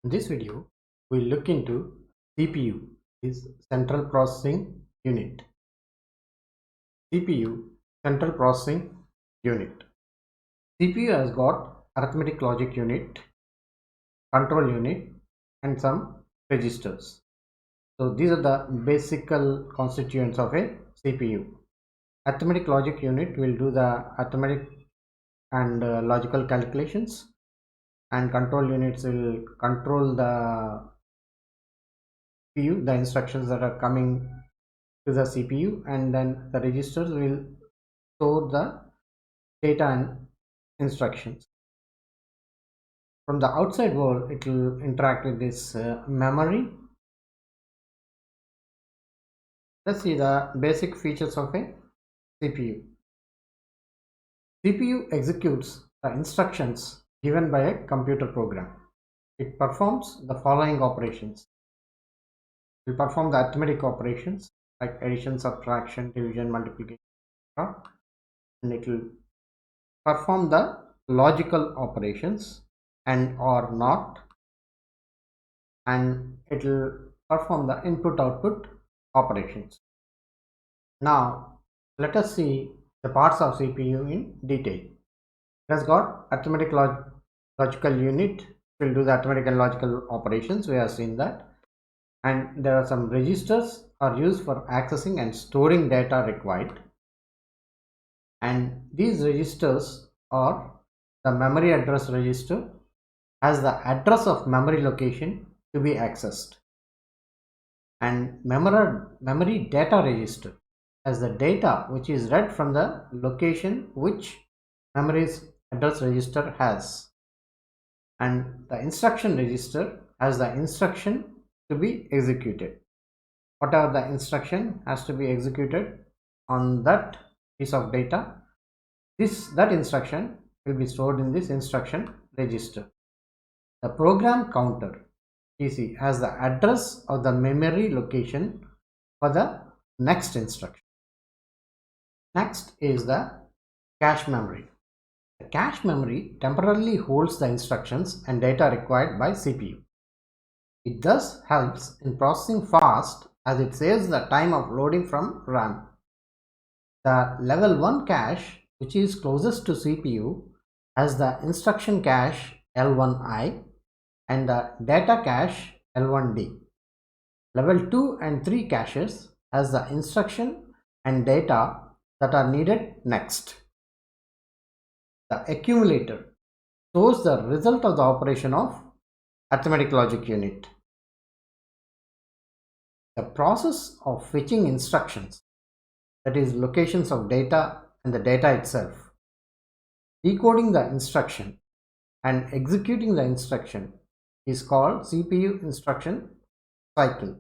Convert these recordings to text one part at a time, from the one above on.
In this video, we'll look into CPU, is Central Processing Unit. CPU, Central Processing Unit. CPU has got Arithmetic Logic Unit, Control Unit, and some registers. So these are the basic constituents of a CPU. Arithmetic Logic Unit will do the arithmetic and logical calculations, and control units will control the CPU, the instructions that are coming to the CPU, and then the registers will store the data and instructions. From the outside world, it will interact with this memory. Let's see the basic features of a CPU. CPU executes the instructions given by a computer program. It performs the following operations. It will perform the arithmetic operations like addition, subtraction, division, multiplication, and it will perform the logical operations and or not, and it will perform the input output operations. Now let us see the parts of CPU in detail. It has got arithmetic logical unit, will do the arithmetic and logical operations. We have seen that, and there are some registers are used for accessing and storing data required, and these registers are the memory address register as the address of memory location to be accessed, and memory data register as the data which is read from the location which memory's address register has, and the instruction register as the instruction to be executed. Whatever the instruction has to be executed on that piece of data, that instruction will be stored in this instruction register. The program counter PC has the address of the memory location for the next instruction. Next is the cache memory. The cache memory temporarily holds the instructions and data required by CPU. It thus helps in processing fast as it saves the time of loading from RAM. The level 1 cache, which is closest to CPU, has the instruction cache L1I and the data cache L1D. Level 2 and 3 caches has the instruction and data that are needed next. The accumulator stores the result of the operation of arithmetic logic unit. The process of fetching instructions, that is locations of data and the data itself, decoding the instruction and executing the instruction is called CPU instruction cycle.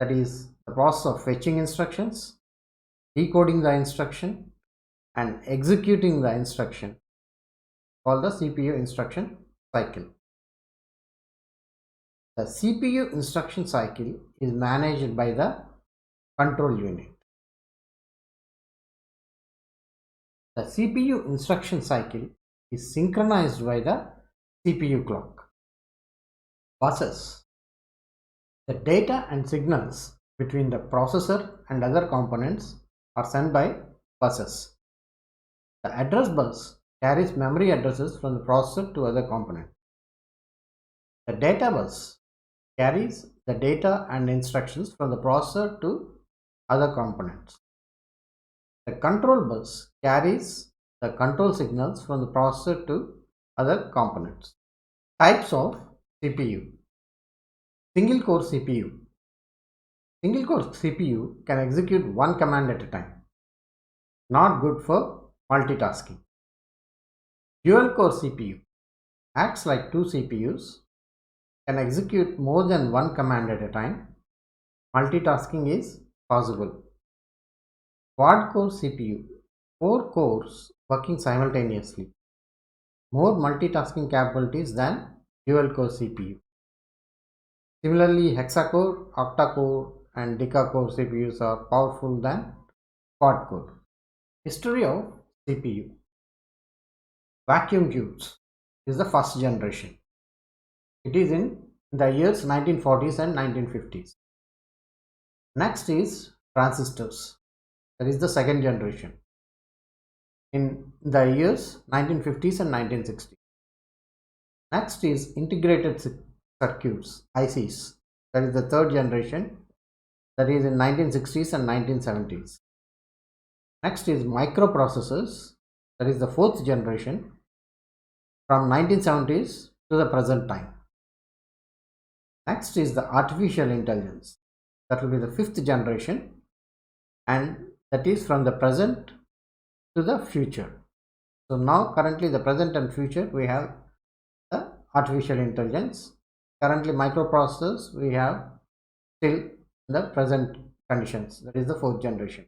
That is the process of fetching instructions, decoding the instruction and executing the instruction, called the CPU instruction cycle. The CPU instruction cycle is managed by the control unit. The CPU instruction cycle is synchronized by the CPU clock. Buses. The data and signals between the processor and other components are sent by buses. The address bus carries memory addresses from the processor to other components. The data bus carries the data and instructions from the processor to other components. The control bus carries the control signals from the processor to other components. Types of CPU. Single core CPU. Single core CPU can execute one command at a time. Not good for multitasking. Dual core CPU acts like two CPUs, can execute more than one command at a time. Multitasking is possible. Quad core CPU, 4 cores working simultaneously. More multitasking capabilities than dual core CPU. Similarly, hexacore, octa-core and deca-core CPUs are powerful than quad core. History of CPU. Vacuum tubes is the first generation. It is in the years 1940s and 1950s. Next is transistors. That is the second generation in the years 1950s and 1960s. Next is integrated circuits, ICs. That is the third generation, that is in 1960s and 1970s. Next is microprocessors, that is the fourth generation from 1970s to the present time. Next is the artificial intelligence, that will be the fifth generation, and that is from the present to the future. So now currently the present and future we have the artificial intelligence. Currently microprocessors we have still the present conditions, that is the fourth generation.